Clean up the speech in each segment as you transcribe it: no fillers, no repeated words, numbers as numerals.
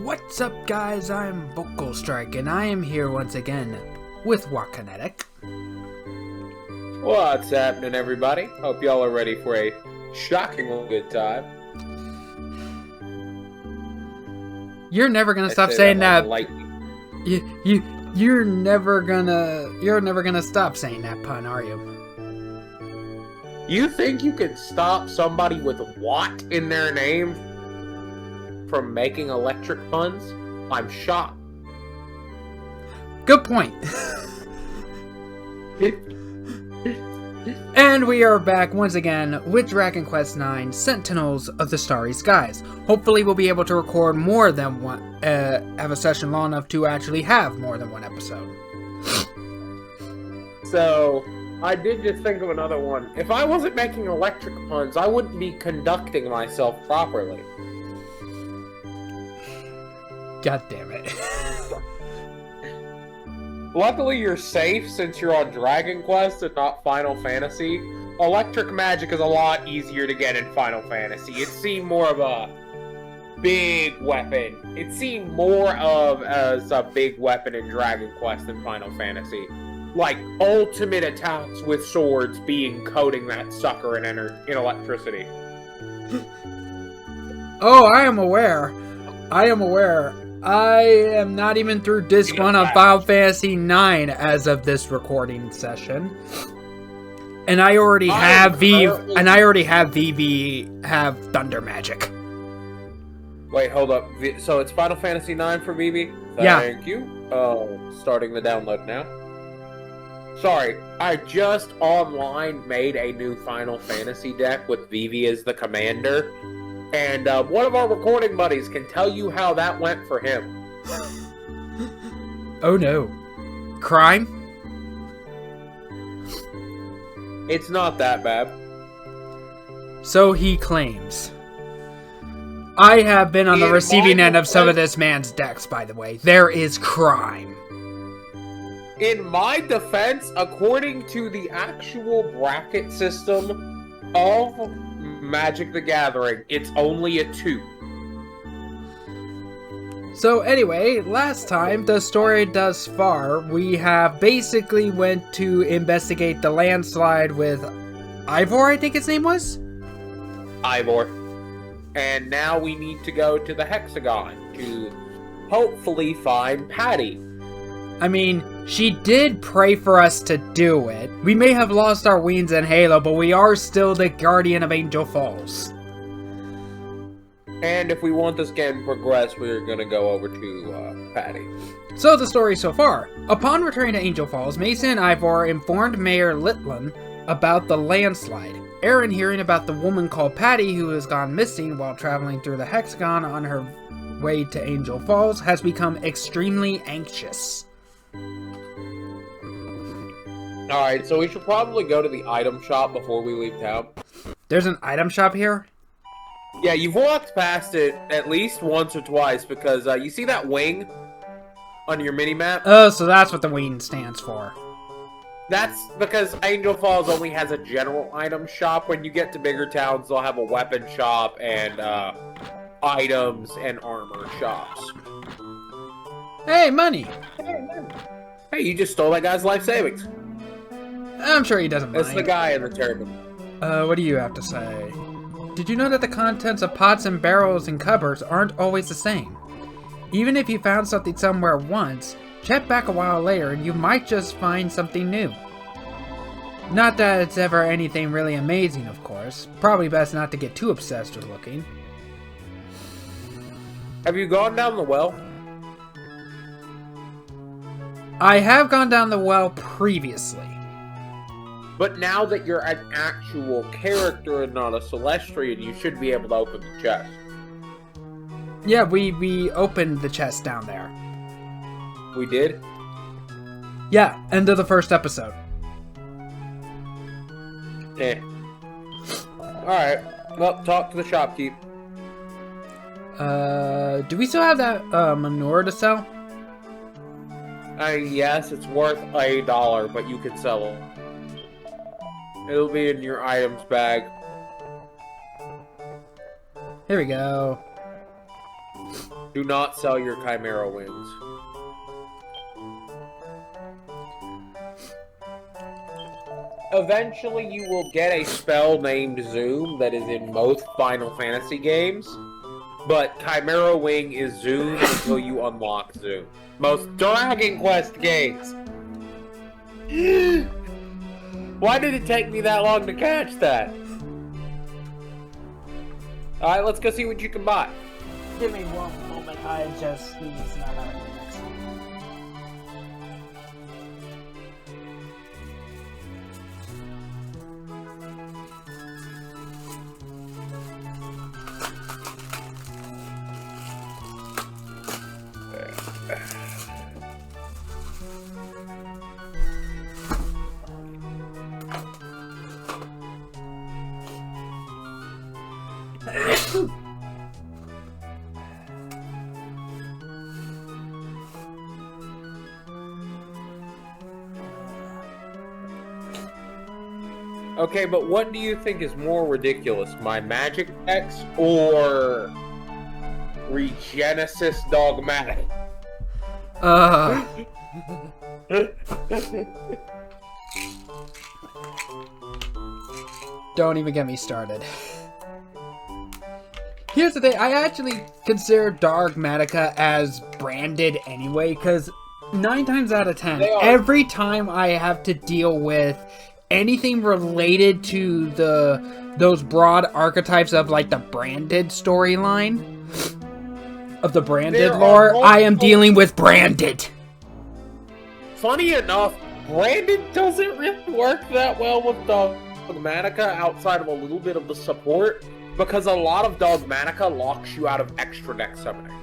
What's up, guys? I'm Vocal Strike, and I am here once again with Wakinetic. What's happening, everybody? Hope y'all are ready for a shockingly good time. You're never gonna stop saying that. You're never gonna stop saying that pun, are you? You think you can stop somebody with "what" in their name from making electric puns? I'm shocked. Good point. And we are back once again with Dragon Quest IX, Sentinels of the Starry Skies. Hopefully we'll be able to record more than one, have a session long enough to actually have more than one episode. So, I did just think of another one. If I wasn't making electric puns, I wouldn't be conducting myself properly. God damn it. Luckily, you're safe since you're on Dragon Quest and not Final Fantasy. Electric magic is a lot easier to get in Final Fantasy. It seemed more of a big weapon. It seemed more of as a big weapon in Dragon Quest than Final Fantasy. Like, ultimate attacks with swords being coating that sucker in electricity. Oh, I am aware. I am not even through Disc 1 of Final Fantasy IX as of this recording session. And I already have VV have thunder magic. Wait, hold up. So it's Final Fantasy IX for VV? Thank you. Starting the download now. Sorry, I just online made a new Final Fantasy deck with VV as the commander. And one of our recording buddies can tell you how that went for him. Oh no. Crime? It's not that bad. So he claims. I have been on the receiving end of some of this man's decks, by the way. There is crime. In my defense, according to the actual bracket system of Magic the Gathering, it's only a 2. So anyway, last time, the story thus far, we have basically went to investigate the landslide with Ivor, I think his name was? Ivor. And now we need to go to the Hexagon to hopefully find Patty. I mean, she did pray for us to do it. We may have lost our wings in Halo, but we are still the guardian of Angel Falls. And if we want this game to progress, we're gonna go over to Patty. So the story so far. Upon returning to Angel Falls, Mason and Ivor informed Mayor Littlin about the landslide. Aaron, hearing about the woman called Patty who has gone missing while traveling through the Hexagon on her way to Angel Falls, has become extremely anxious. Alright, so we should probably go to the item shop before we leave town. There's an item shop here? Yeah, you've walked past it at least once or twice because you see that wing on your mini-map? Oh, so that's what the wing stands for. That's because Angel Falls only has a general item shop. When you get to bigger towns, they'll have a weapon shop and items and armor shops. Hey, money! Hey, you just stole that guy's life savings. I'm sure he doesn't mind. It's the guy in the turban. What do you have to say? Did you know that the contents of pots and barrels and cupboards aren't always the same? Even if you found something somewhere once, check back a while later and you might just find something new. Not that it's ever anything really amazing, of course. Probably best not to get too obsessed with looking. Have you gone down the well? I have gone down the well previously. But now that you're an actual character and not a Celestian, you should be able to open the chest. Yeah, we opened the chest down there. We did? Yeah, end of the first episode. Alright, well, talk to the shopkeep. Do we still have that manure to sell? Yes, it's worth $1, but you can sell it. It'll be in your items bag. Here we go. Do not sell your Chimera wings. Eventually, you will get a spell named Zoom that is in most Final Fantasy games, but Chimera Wing is Zoom until you unlock Zoom. Most Dragon Quest games! Why did it take me that long to catch that? Alright, let's go see what you can buy. Give me one moment, I just sneezed and I'm out of Kleenex. Okay, but what do you think is more ridiculous? My Magic X or Regenesis Dogmatic? Don't even get me started. Here's the thing, I actually consider Dogmatica as branded anyway, because 9 times out of 10, every time I have to deal with anything related to those broad archetypes of like the branded storyline, of the branded lore, I am dealing with branded. Funny enough, branded doesn't really work that well with Dogmatica outside of a little bit of the support, because a lot of Dogmatica locks you out of extra deck summoning.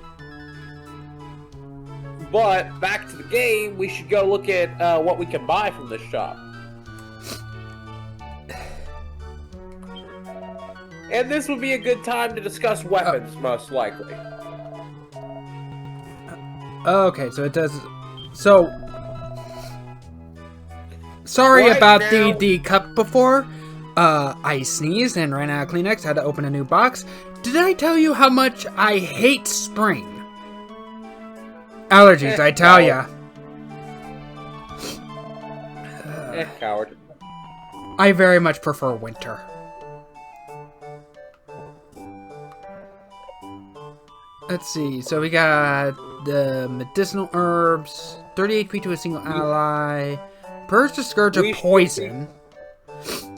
But, back to the game, we should go look at what we can buy from this shop. And this would be a good time to discuss weapons, most likely. Okay, so it does... So... Sorry Right about now, the cup before. I sneezed and ran out of Kleenex, had to open a new box. Did I tell you how much I hate spring? Allergies, I tell ya. Coward. I very much prefer winter. Let's see, so we got the medicinal herbs, 30 HP to a single ally, Purge the Scourge of Poison.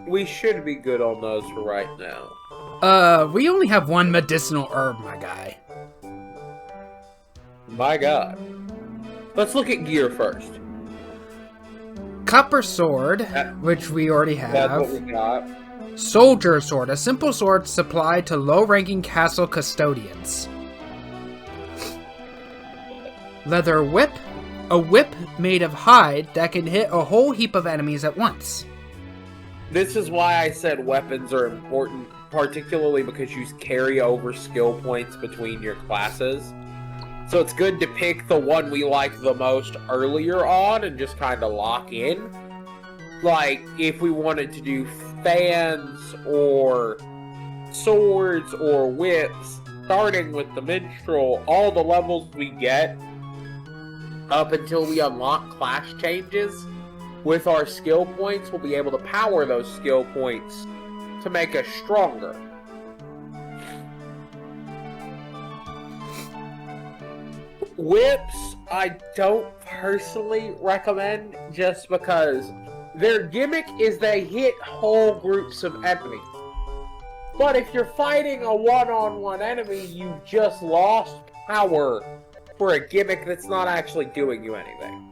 We should be good on those for right now. We only have one medicinal herb, my guy. My god. Let's look at gear first. Copper Sword, which we already have. That's what we got. Soldier Sword, a simple sword supplied to low-ranking castle custodians. Leather Whip, a whip made of hide that can hit a whole heap of enemies at once. This is why I said weapons are important, particularly because you carry over skill points between your classes. So it's good to pick the one we like the most earlier on and just kind of lock in. Like, if we wanted to do fans or swords or whips, starting with the minstrel, all the levels we get up until we unlock class changes, with our skill points, we'll be able to power those skill points to make us stronger. Whips, I don't personally recommend, just because their gimmick is they hit whole groups of enemies. But if you're fighting a one-on-one enemy, you just lost power for a gimmick that's not actually doing you anything.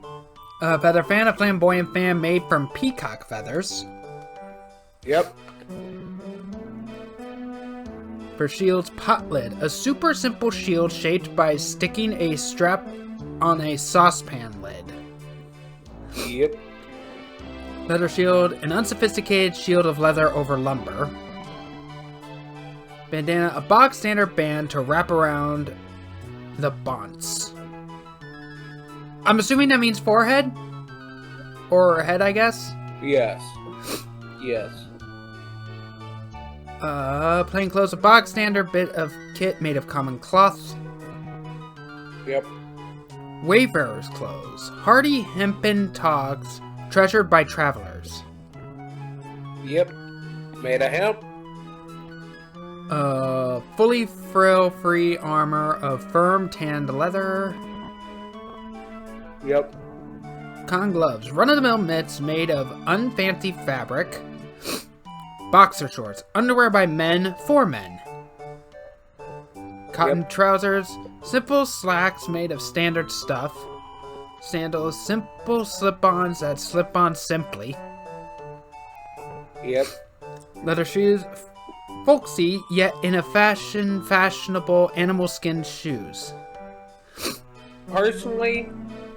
Feather Fan, a flamboyant fan made from peacock feathers. Yep. For shields, Pot Lid, a super simple shield shaped by sticking a strap on a saucepan lid. Yep. Leather Shield, an unsophisticated shield of leather over lumber. Bandana, a box standard band to wrap around the bonds. I'm assuming that means forehead? Or head, I guess? Yes. Yes. Plain clothes, a box standard bit of kit made of common cloth. Yep. Wayfarer's clothes. Hardy hempen togs treasured by travelers. Yep. Made of hemp. Fully frill-free armor of firm tanned leather. Yep. Cotton gloves. Run-of-the-mill mitts made of unfancy fabric. Boxer shorts. Underwear by men for men. Cotton trousers. Simple slacks made of standard stuff. Sandals. Simple slip-ons that slip on simply. Yep. Leather shoes. Folksy, yet in a fashionable animal skin shoes. Personally,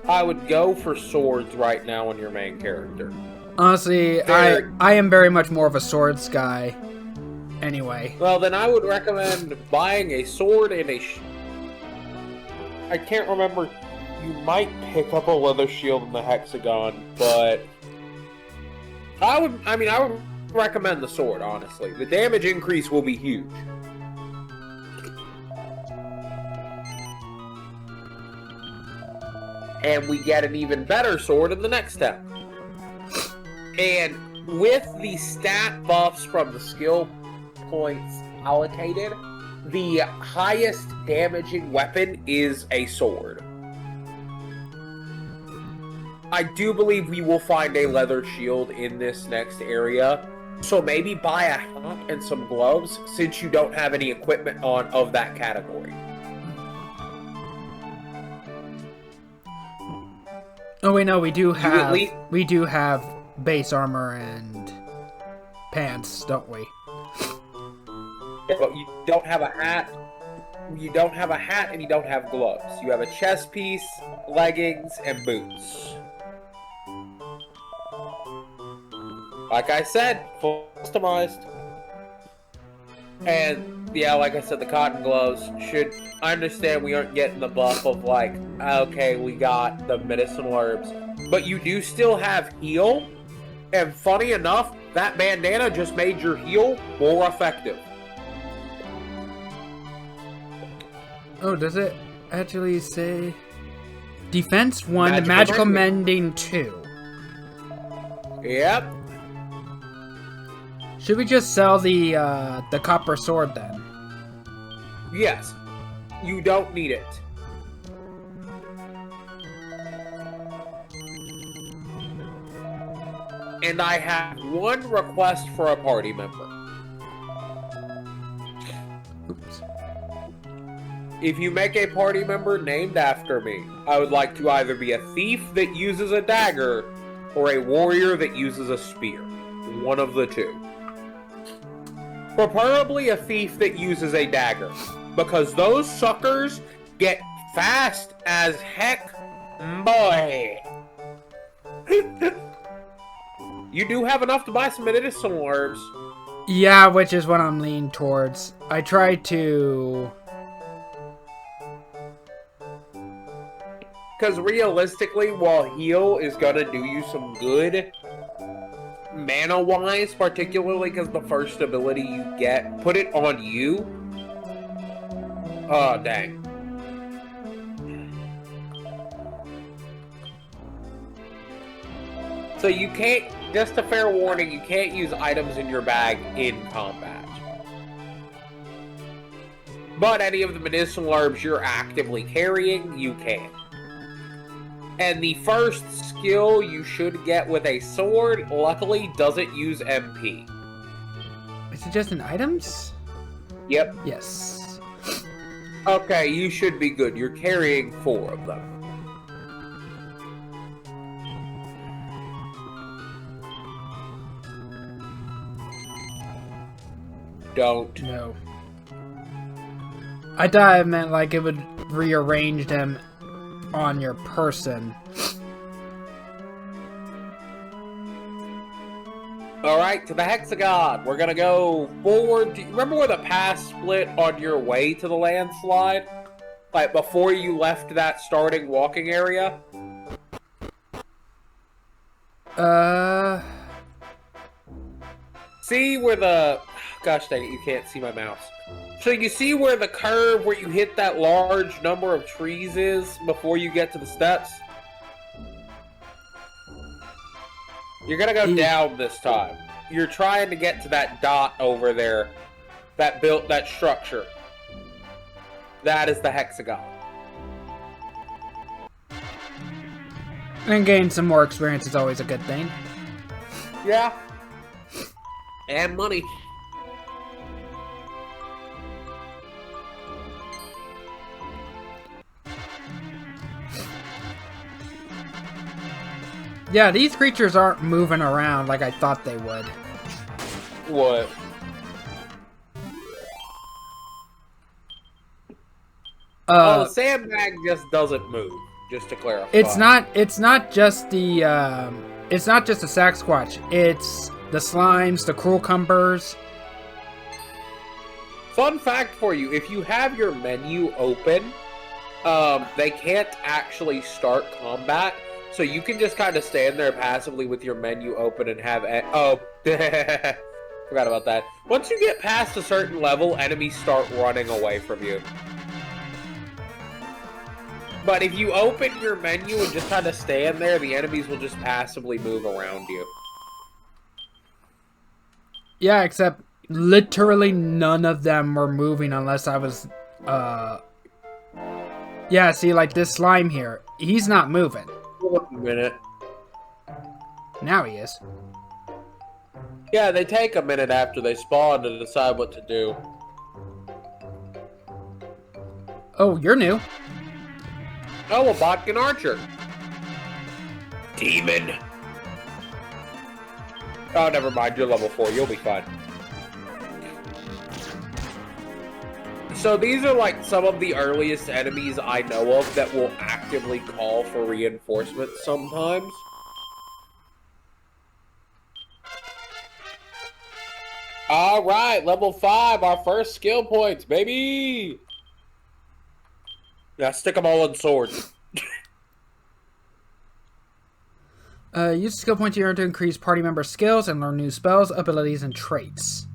I would go for swords right now on your main character. Honestly, I am very much more of a swords guy. Anyway. Well, then I would recommend buying a sword and I can't remember. You might pick up a leather shield in the Hexagon, but I would recommend the sword, honestly. The damage increase will be huge. And we get an even better sword in the next step. And with the stat buffs from the skill points allocated, the highest damaging weapon is a sword. I do believe we will find a leather shield in this next area. So maybe buy a hat and some gloves since you don't have any equipment on of that category. Oh wait, no, we do have base armor and pants, don't we? But you don't have a hat. You don't have a hat and you don't have gloves. You have a chest piece, leggings, and boots. Like I said, full customized. And yeah, like I said, the cotton gloves should. I understand we aren't getting the buff of like, okay, we got the medicinal herbs, but you do still have heal. And funny enough, that bandana just made your heal more effective. Oh, does it actually say defense 1, Magical magical mending. mending 2? Yep. Should we just sell the copper sword then? Yes. You don't need it. And I have one request for a party member. Oops. If you make a party member named after me, I would like to either be a thief that uses a dagger or a warrior that uses a spear. One of the two. Preferably a thief that uses a dagger, because those suckers get fast as heck, boy. You do have enough to buy some medicinal herbs. Yeah, which is what I'm leaning towards. I tried to... Because realistically, while heal is going to do you some good, mana-wise, particularly because the first ability you get, put it on you. Oh, dang. So you can't, just a fair warning, you can't use items in your bag in combat. But any of the medicinal herbs you're actively carrying, you can. And the first skill you should get with a sword, luckily, doesn't use MP. Is it just in items? Yep. Yes. Okay, you should be good. You're carrying 4 of them. Don't. No. I thought it meant like it would rearrange them on your person. Alright, to the Hexagon. We're gonna go forward. Do you remember where the path split on your way to the landslide? Like, before you left that starting walking area? See where the... Gosh dang it, you can't see my mouse. So you see where the curve where you hit that large number of trees is before you get to the steps? You're gonna go down this time. You're trying to get to that dot over there that built that structure. That is the hexagon. And gain some more experience is always a good thing. Yeah. And money. Yeah, these creatures aren't moving around like I thought they would. What? Oh, the sandbag just doesn't move. Just to clarify, it's not just the Sasquatch. It's the slimes, the cruel cumbers. Fun fact for you: if you have your menu open, they can't actually start combat, so you can just kind of stand there passively with your menu open and have. Forgot about that. Once you get past a certain level, enemies start running away from you. But if you open your menu and just kind of stand there, the enemies will just passively move around you. Yeah, except literally none of them were moving unless I was, Yeah, see, like this slime here, he's not moving. Wait a minute. Now he is. Yeah, they take a minute after they spawn to decide what to do. Oh, you're new. Oh, a Botkin Archer. Demon. Oh, never mind. You're level 4. You'll be fine. So these are like some of the earliest enemies I know of that will actively call for reinforcements sometimes. Alright, level 5. Our first skill points, baby! Yeah, stick them all in swords. Use skill points you earn to increase party member skills and learn new spells, abilities, and traits.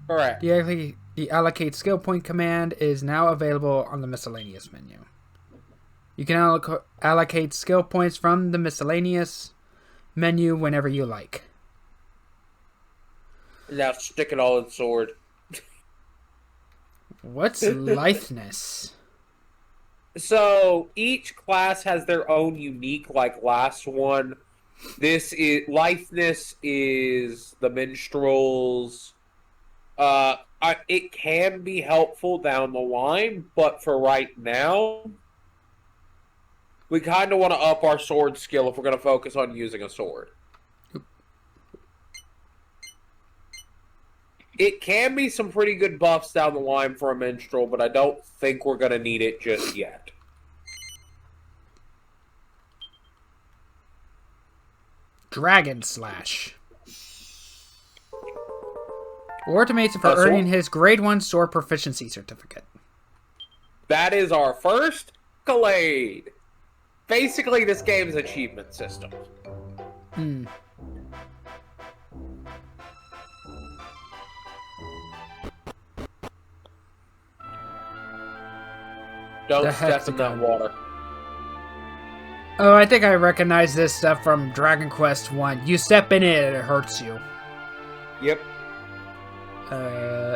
Correct. The allocate skill point command is now available on the miscellaneous menu. You can allocate skill points from the miscellaneous menu whenever you like. Now stick it all in sword. What's litheness? So each class has their own unique, like last one. This is litheness is the minstrels. It can be helpful down the line, but for right now, we kind of want to up our sword skill if we're going to focus on using a sword. It can be some pretty good buffs down the line for a minstrel, but I don't think we're going to need it just yet. Dragon Slash. Automates for earning his grade 1 sword proficiency certificate. That is our first Collab. Basically, this game's achievement system. Don't step in that water. Oh, I think I recognize this stuff from Dragon Quest 1. You step in it and it hurts you. Yep.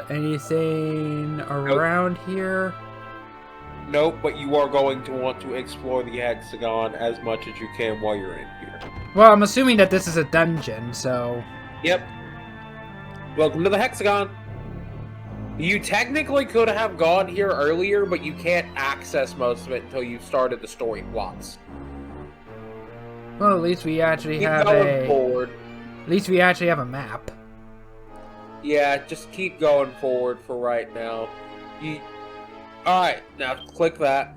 Anything around here? Nope, but you are going to want to explore the Hexagon as much as you can while you're in here. Well, I'm assuming that this is a dungeon, so... Yep. Welcome to the Hexagon. You technically could have gone here earlier, but you can't access most of it until you've started the story once. Well, at least we actually Keep have going forward. At least we actually have a map. Yeah, just keep going forward for right now. Alright, now click that.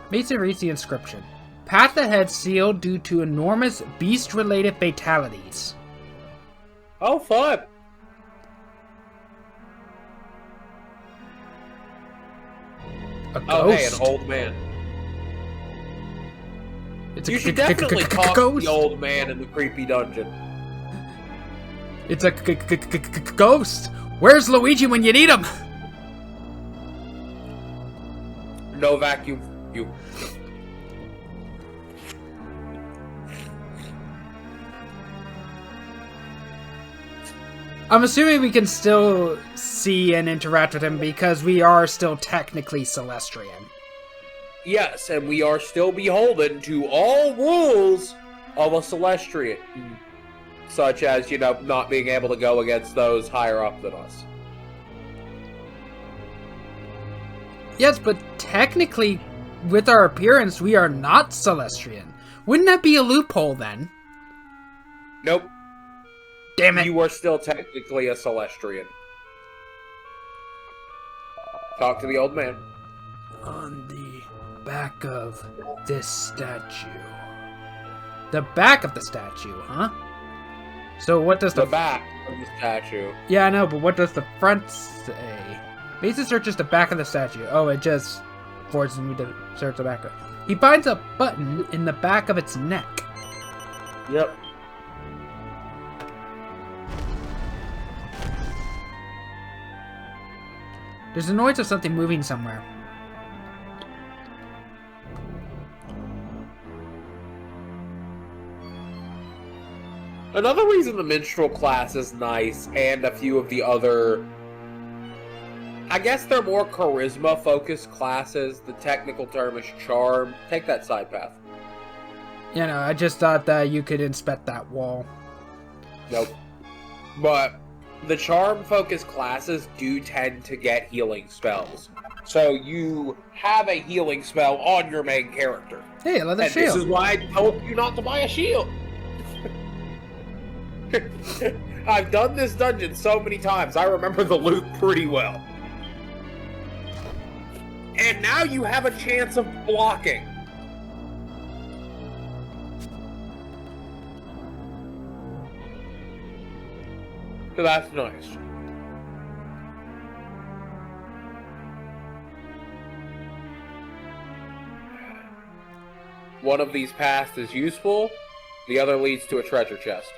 Mason reads the inscription. Path ahead sealed due to enormous beast-related fatalities. Oh, fun! A ghost? Oh, hey, an old man. You should definitely talk to the old man in the creepy dungeon. It's a ghost. Where's Luigi when you need him? No vacuum. You. I'm assuming we can still see and interact with him because we are still technically Celestrian. Yes, and we are still beholden to all rules of a Celestrian. Such as, you know, not being able to go against those higher up than us. Yes, but technically, with our appearance, we are not Celestrian. Wouldn't that be a loophole then? Nope. Damn it. You are still technically a Celestrian. Talk to the old man. On the back of this statue. The back of the statue, huh? So what does The back of the statue. Yeah, I know, but what does the front say? Basic searches the back of the statue. Oh, it just forces me to search the back of it. He finds a button in the back of its neck. Yep. There's a noise of something moving somewhere. Another reason the minstrel class is nice, and a few of the other... I guess they're more charisma-focused classes. The technical term is charm. Take that side path. You know, I just thought that you could inspect that wall. Nope. But the charm-focused classes do tend to get healing spells. So you have a healing spell on your main character. Hey, a leather And shield. this is why I told you not to buy a shield. I've done this dungeon so many times, I remember the loot pretty well. And now you have a chance of blocking. So that's nice. One of these paths is useful, the other leads to a treasure chest.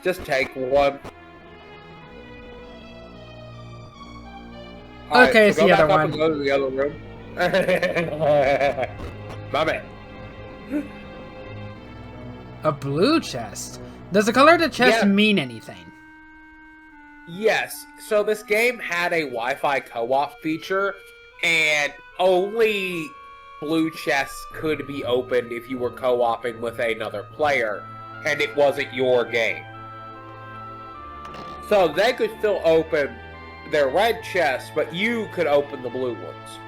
Just take one. Okay, it's so the go other back up one. and go to the other room. My man. A blue chest? Does the color of the chest Yeah. mean anything? Yes, so this game had a Wi-Fi co-op feature, and only blue chests could be opened if you were co-oping with another player, and it wasn't your game. So they could still open their red chests, but you could open the blue ones.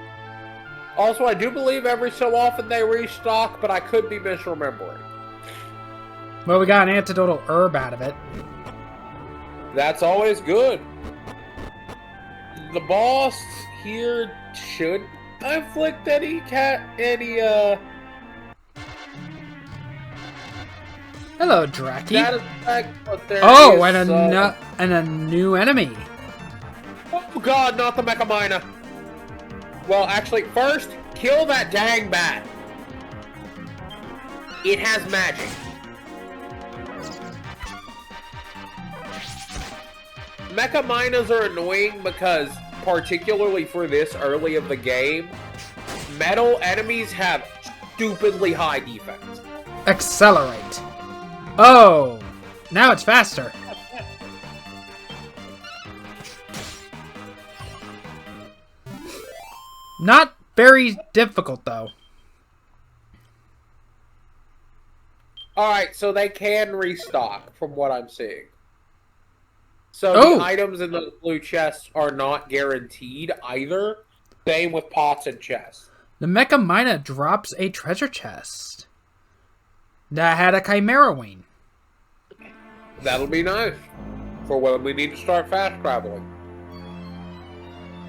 Also, I do believe every so often they restock, but I could be misremembering. Well, we got an antidotal herb out of it. That's always good. The boss here should inflict any Hello, Draki. status effect, but there Oh, is, and a new enemy. oh god, not the Mecha Miner. Well, actually, first, kill that dang bat. It has magic. Mecha Miners are annoying because, particularly for this early of the game, metal enemies have stupidly high defense. Accelerate. Oh, now it's faster. Not very difficult, though. Alright, so they can restock, from what I'm seeing. So Oh. the items in those blue chests are not guaranteed either. Same with pots and chests. The Mecha Mina drops a treasure chest that had a Chimera wing. That'll be nice. For when we need to start fast traveling.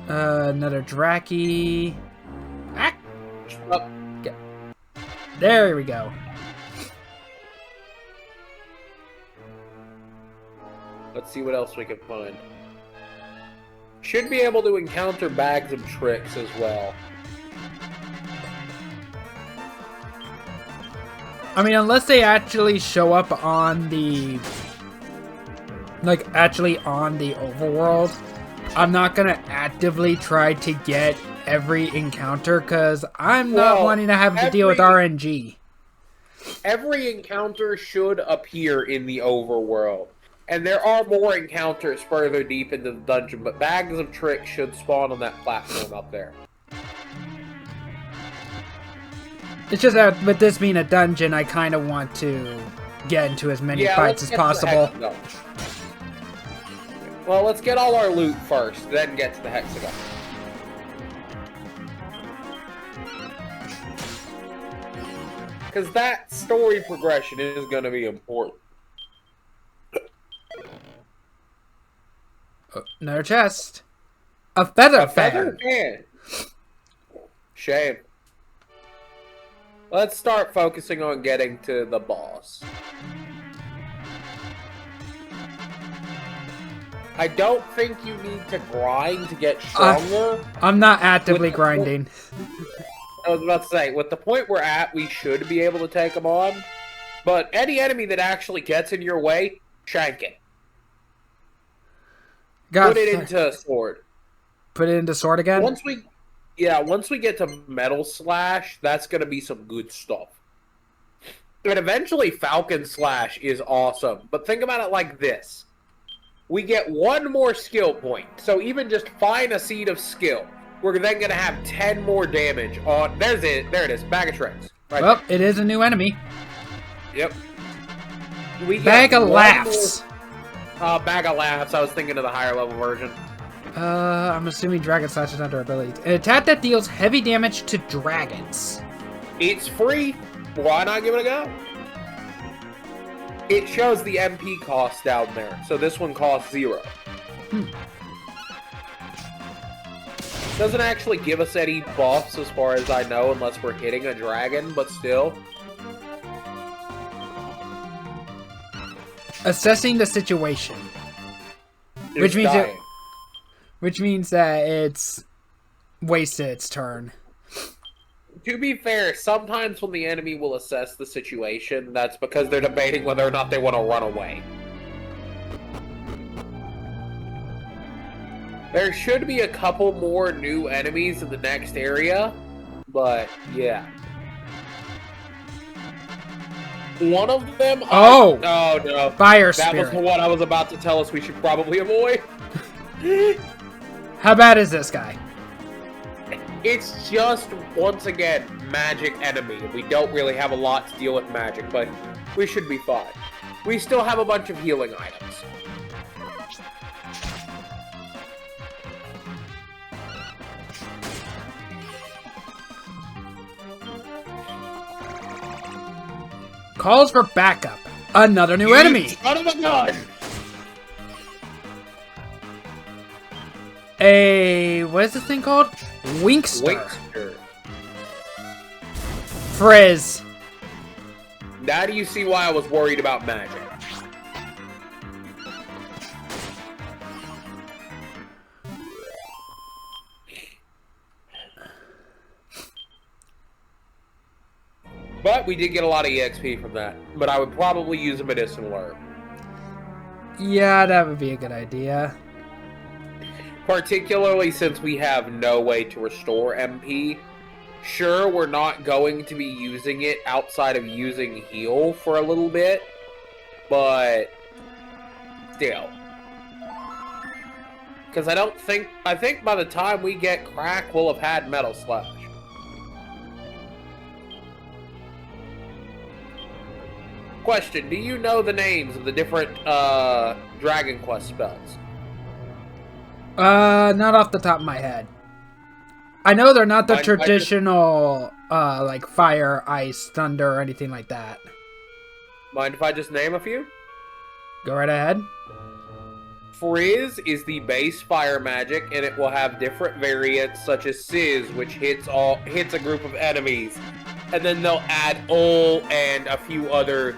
Another Draki. Ah, Oh, there we go. let's see what else we can find. Should be able to encounter bags of tricks as well. I mean, unless they actually show up on the... like, actually on the overworld. I'm not gonna actively try to get every encounter because I'm not wanting to have to deal with RNG. Every encounter should appear in the overworld. And there are more encounters further deep into the dungeon, but bags of tricks should spawn on that platform up there. It's just that with this being a dungeon, I kind of want to get into as many fights as possible. Well, let's get all our loot first, then get to the Hexagon. Because that story progression is going to be important. Another chest. A feather fan. Shame. Let's start focusing on getting to the boss. I don't think you need to grind to get stronger. I'm not actively grinding. I was about to say, with the point we're at, we should be able to take them on. But any enemy that actually gets in your way, shank it. Put it into sword. Put it into sword again? Once we get to Metal Slash, that's going to be some good stuff. And eventually Falcon Slash is awesome. But think about it like this. We get one more skill point. So even just find a seed of skill. We're then going to have 10 more damage on... There it is. Bag of tricks. Right well, it is a new enemy. Yep. Bag of laughs. Bag of laughs. I was thinking of the higher level version. I'm assuming Dragon Slash is under abilities. An attack that deals heavy damage to dragons. It's free. Why not give it a go? It shows the MP cost down there. So this one costs 0. Doesn't actually give us any buffs as far as I know unless we're hitting a dragon, but still. Assessing the situation. Which means that it's wasted its turn. To be fair, sometimes when the enemy will assess the situation, that's because they're debating whether or not they want to run away. There should be a couple more new enemies in the next area, but yeah. One of them... Oh no. Fire Spirit. That was the one I was about to tell us we should probably avoid. How bad is this guy? It's just, once again, magic enemy. We don't really have a lot to deal with magic, but we should be fine. We still have a bunch of healing items. Calls for backup. Another new enemy. Son of a gun! What is this thing called? Winkster. Winkster. Frizz. Now do you see why I was worried about magic? But we did get a lot of EXP from that. But I would probably use a medicinal herb. Yeah, that would be a good idea. Particularly since we have no way to restore MP. Sure, we're not going to be using it outside of using heal for a little bit. But still. Because I think by the time we get Crack, we'll have had Metal Slash. Question, do you know the names of the different Dragon Quest spells? Not off the top of my head. I know they're not the traditional, like fire, ice, thunder, or anything like that. Mind if I just name a few? Go right ahead. Frizz is the base fire magic, and it will have different variants, such as Sizz, which hits a group of enemies. And then they'll add Ul and a few other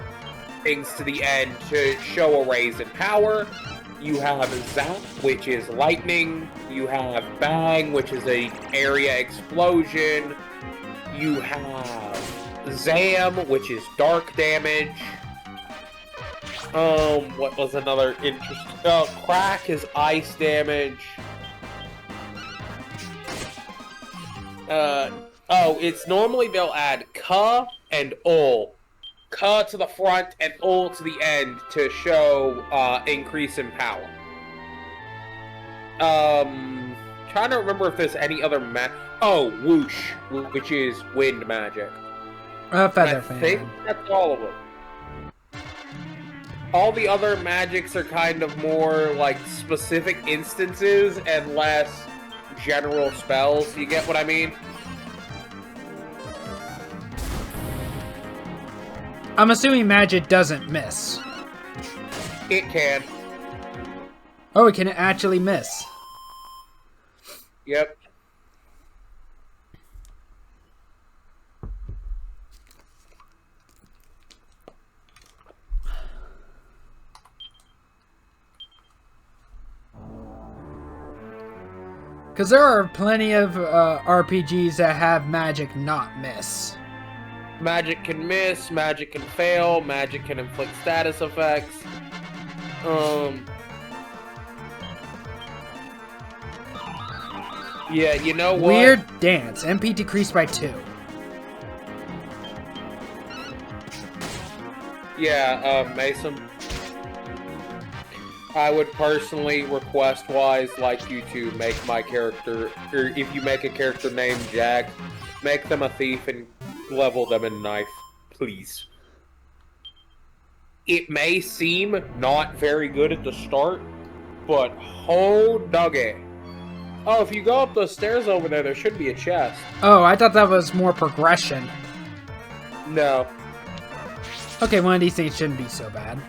things to the end to show a raise in power. You have Zap, which is lightning. You have Bang, which is a area explosion. You have Zam, which is dark damage. What was another interesting... Crack is ice damage. Oh, it's normally they'll add ka and ul. Ka to the front and ul to the end to show increase in power. Trying to remember if there's any other Oh, whoosh, which is wind magic. Feather I fan. think that's all of them. All the other magics are kind of more like specific instances and less general spells. You get what I mean? I'm assuming magic doesn't miss. It can. Oh, it can actually miss. Yep. Because there are plenty of RPGs that have magic not miss. Magic can miss, magic can fail, magic can inflict status effects. Yeah, you know what? Weird dance. MP decreased by 2. Yeah, Mason. I would personally, request-wise, like you to make my character, or if you make a character named Jack, make them a thief and level them in knife, please. It may seem not very good at the start, but hold doggy. Oh, if you go up those stairs over there, there should be a chest. Oh, I thought that was more progression. No. Okay, one of these things shouldn't be so bad.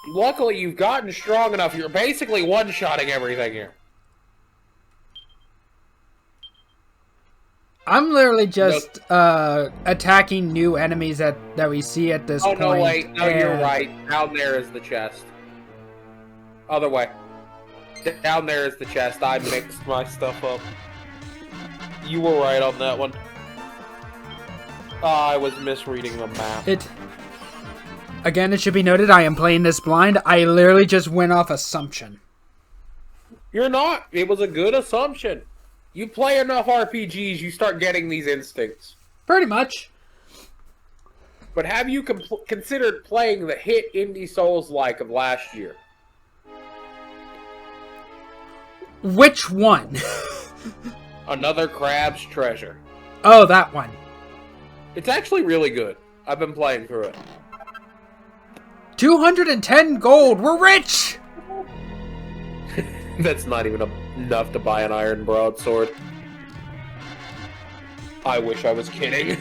Luckily, you've gotten strong enough. You're basically one-shotting everything here. I'm literally just attacking new enemies that we see at this point. Oh, no, wait. No, you're right. Down there is the chest. Other way. Down there is the chest. I mixed my stuff up. You were right on that one. I was misreading the map. Again, it should be noted, I am playing this blind. I literally just went off assumption. You're not. It was a good assumption. You play enough RPGs, you start getting these instincts. Pretty much. But have you considered playing the hit indie Souls-like of last year? Which one? Another Crab's Treasure. Oh, that one. It's actually really good. I've been playing through it. 210 gold! We're rich! That's not even enough to buy an iron broadsword. I wish I was kidding.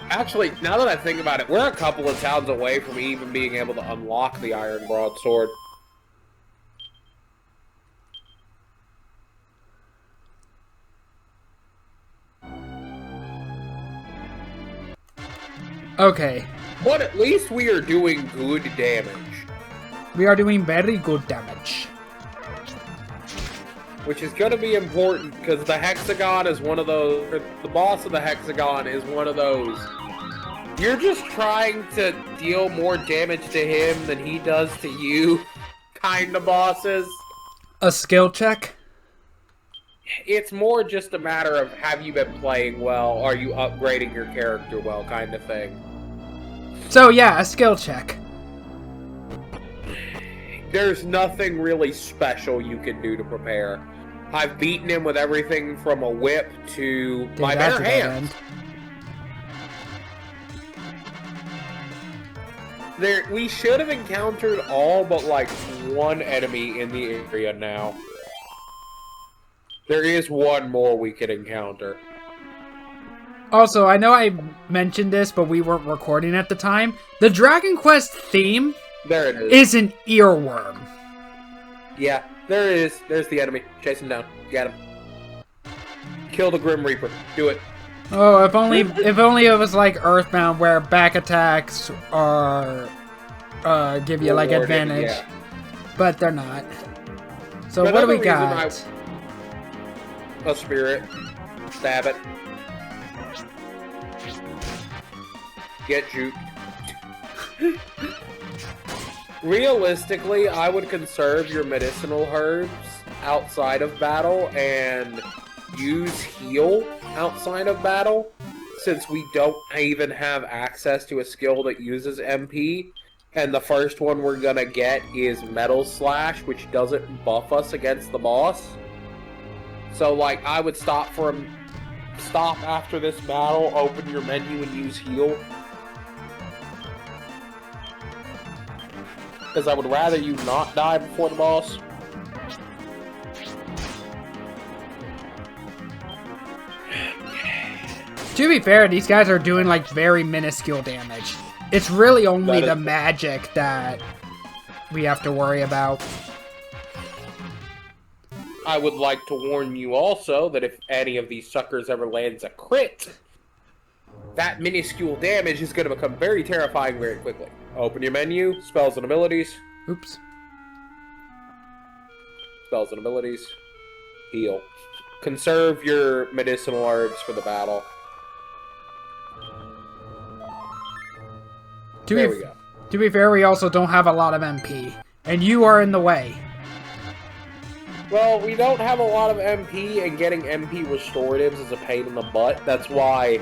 Actually, now that I think about it, we're a couple of towns away from even being able to unlock the iron broadsword. Okay. But at least we are doing good damage. We are doing very good damage. Which is going to be important, because the Hexagon is one of those... The boss of the Hexagon is one of those... You're just trying to deal more damage to him than he does to you kind of bosses. A skill check? It's more just a matter of, have you been playing well? Are you upgrading your character well kind of thing. So yeah, a skill check. There's nothing really special you can do to prepare. I've beaten him with everything from a whip to my bare hands. We should have encountered all but like one enemy in the area now. There is one more we could encounter. Also, I know I mentioned this, but we weren't recording at the time. The Dragon Quest theme there it is. An earworm. Yeah, there it is. There's the enemy. Chase him down. Get him. Kill the Grim Reaper. Do it. Oh, if only it was like Earthbound, where back attacks are give you like advantage, yeah. But they're not. So what do we got? A spirit. Stab it. Get juked. Realistically, I would conserve your medicinal herbs outside of battle and use heal outside of battle, since we don't even have access to a skill that uses MP. And the first one we're gonna get is Metal Slash, which doesn't buff us against the boss. So, like, I would stop after this battle, open your menu, and use heal. Because I would rather you not die before the boss. To be fair, these guys are doing, like, very minuscule damage. It's really only the magic that we have to worry about. I would like to warn you also that if any of these suckers ever lands a crit, that minuscule damage is going to become very terrifying very quickly. Open your menu, spells and abilities. Oops. Spells and abilities. Heal. Conserve your medicinal herbs for the battle. There we go. To be fair, we also don't have a lot of MP. And you are in the way. Well, we don't have a lot of MP, and getting MP restoratives is a pain in the butt. That's why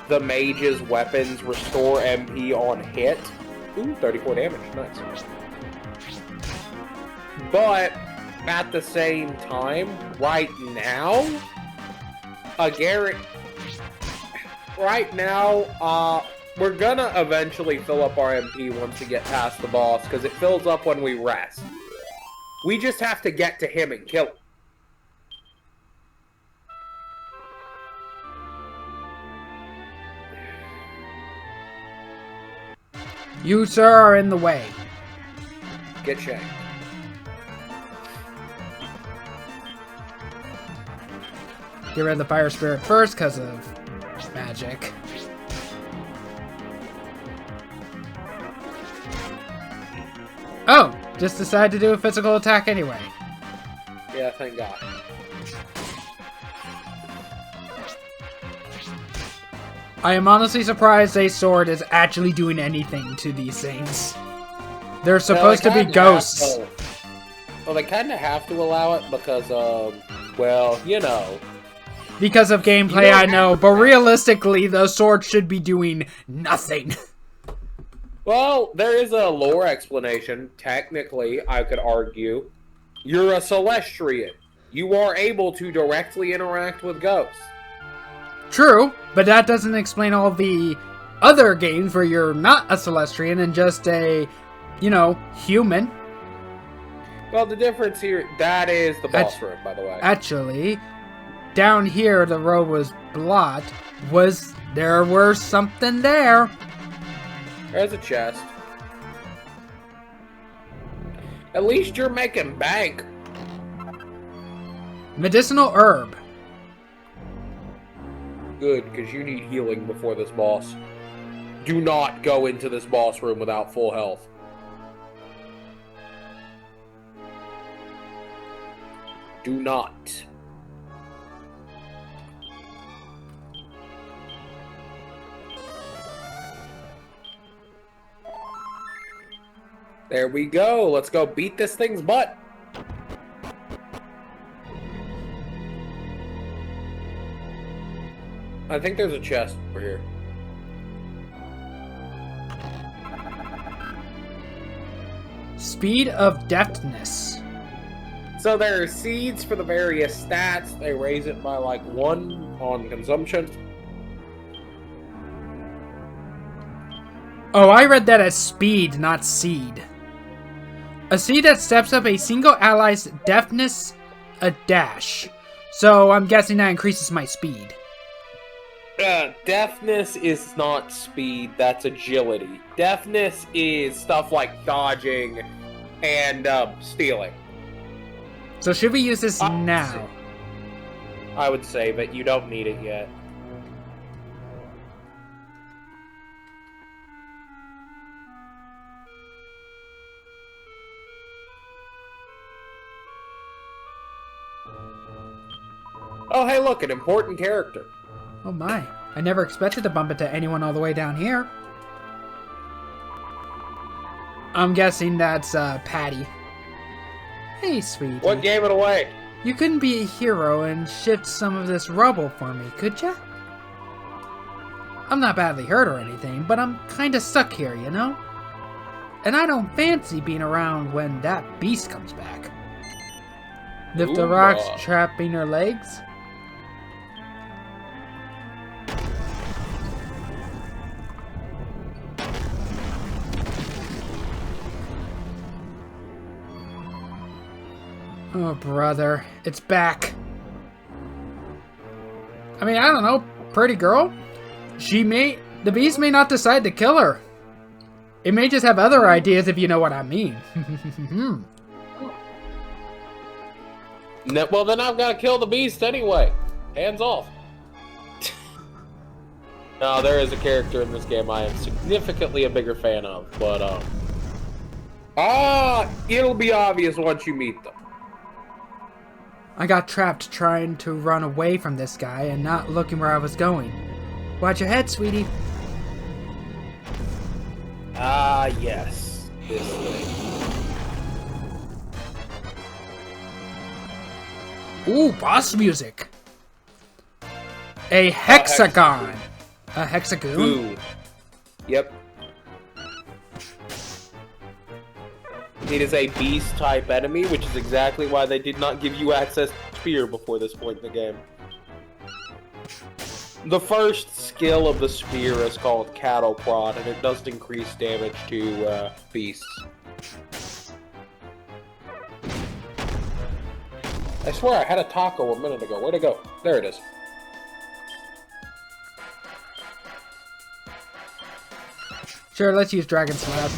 the mage's weapons restore MP on hit. Ooh, 34 damage. Nice. But, at the same time, right now, we're gonna eventually fill up our MP once we get past the boss, because it fills up when we rest. We just have to get to him and kill him. You, sir, are in the way. Get shanked. Get rid of the fire spirit first because of magic. Oh! Just decided to do a physical attack anyway. Yeah, thank God. I am honestly surprised a sword is actually doing anything to these things. They're supposed to be ghosts. Well, they kind of have to allow it because well, you know. Because of gameplay, I know, but realistically, the sword should be doing nothing. Well, there is a lore explanation. Technically, I could argue. You're a Celestian. You are able to directly interact with ghosts. True, but that doesn't explain all the other games where you're not a Celestian and just a, you know, human. Well, the difference here, that is the boss room, by the way. Actually, down here the road was blocked. There was something there. There's a chest. At least you're making bank. Medicinal herb. Good, because you need healing before this boss. Do not go into this boss room without full health. Do not. There we go. Let's go beat this thing's butt. I think there's a chest over here. Speed of deftness. So there are seeds for the various stats. They raise it by like 1 on consumption. Oh, I read that as speed, not seed. A seed that steps up a single ally's deftness a dash. So I'm guessing that increases my speed. Deftness is not speed, that's agility. Deftness is stuff like dodging and stealing. So should we use this now? I would say, but you don't need it yet. Oh, hey, look, an important character. Oh my, I never expected to bump into anyone all the way down here. I'm guessing that's Patty. Hey, sweetie. What gave it away? You couldn't be a hero and shift some of this rubble for me, could ya? I'm not badly hurt or anything, but I'm kinda stuck here, you know? And I don't fancy being around when that beast comes back. Lift the rocks, trapping her legs? Oh, brother. It's back. I mean, I don't know. Pretty girl? The beast may not decide to kill her. It may just have other ideas, if you know what I mean. No, well, then I've got to kill the beast anyway. Hands off. No, there is a character in this game I am significantly a bigger fan of, but, it'll be obvious once you meet them. I got trapped trying to run away from this guy and not looking where I was going. Watch your head, sweetie. Ah, yes. This thing. Ooh, boss music. A hexagon. A hexagon? Ooh. Yep. It is a beast-type enemy, which is exactly why they did not give you access to spear before this point in the game. The first skill of the spear is called cattle prod, and it does increase damage to beasts. I swear I had a taco a minute ago. Where'd it go? There it is. Sure, let's use Dragon Slap.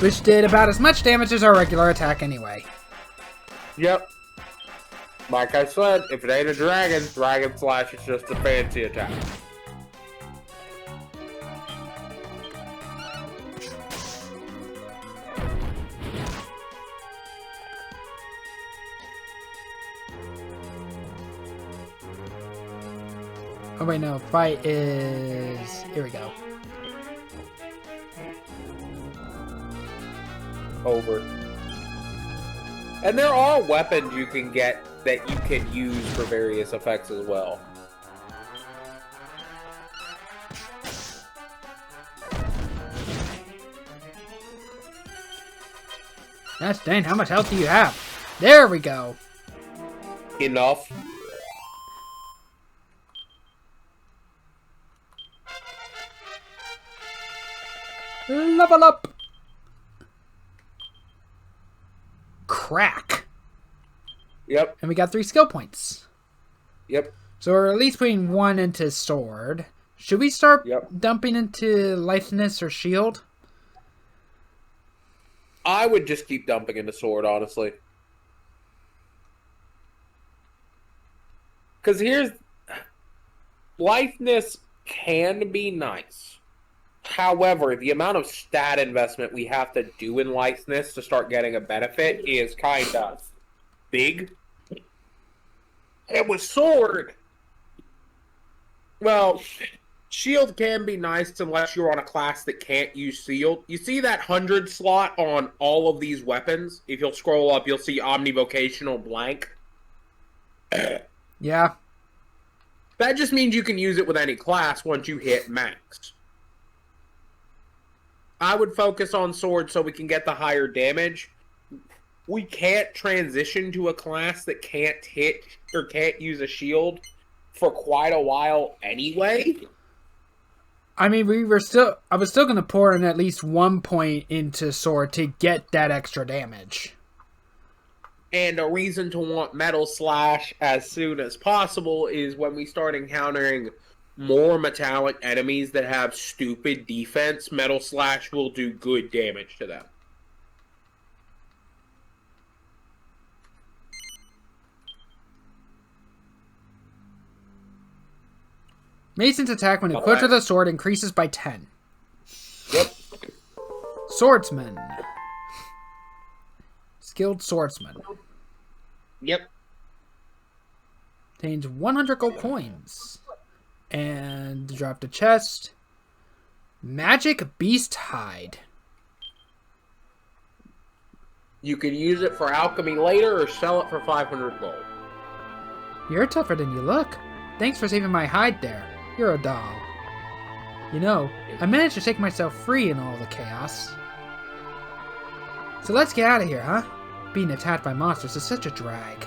Which did about as much damage as our regular attack anyway. Yep. Like I said, if it ain't a dragon, Dragon Slash is just a fancy attack. Oh wait, no, fight is... Here we go. Over. And there are weapons you can get that you can use for various effects as well. That's dang, how much health do you have? There we go. Enough. Level up! Crack. Yep. And we got 3 skill points. Yep. So we're at least putting 1 into sword. Should we start dumping into litheness or shield? I would just keep dumping into sword, honestly. Because here's... Litheness can be nice. However, the amount of stat investment we have to do in litheness to start getting a benefit is kind of big. And with sword, well, shield can be nice unless you're on a class that can't use shield. You see that 100 slot on all of these weapons? If you'll scroll up, you'll see omnivocational blank. Yeah. That just means you can use it with any class once you hit max. I would focus on sword so we can get the higher damage. We can't transition to a class that can't hit or can't use a shield for quite a while anyway. I mean, I was still going to pour in at least 1 point into sword to get that extra damage. And a reason to want Metal Slash as soon as possible is when we start encountering more metallic enemies that have stupid defense, Metal Slash will do good damage to them. Mason's attack when equipped with a sword increases by 10. Yep. Swordsman. Skilled swordsman. Yep. Contains 100 gold coins. And drop the chest. Magic beast hide. You can use it for alchemy later or sell it for 500 gold. You're tougher than you look. Thanks for saving my hide there. You're a doll. You know, I managed to shake myself free in all the chaos. So let's get out of here, huh? Being attacked by monsters is such a drag.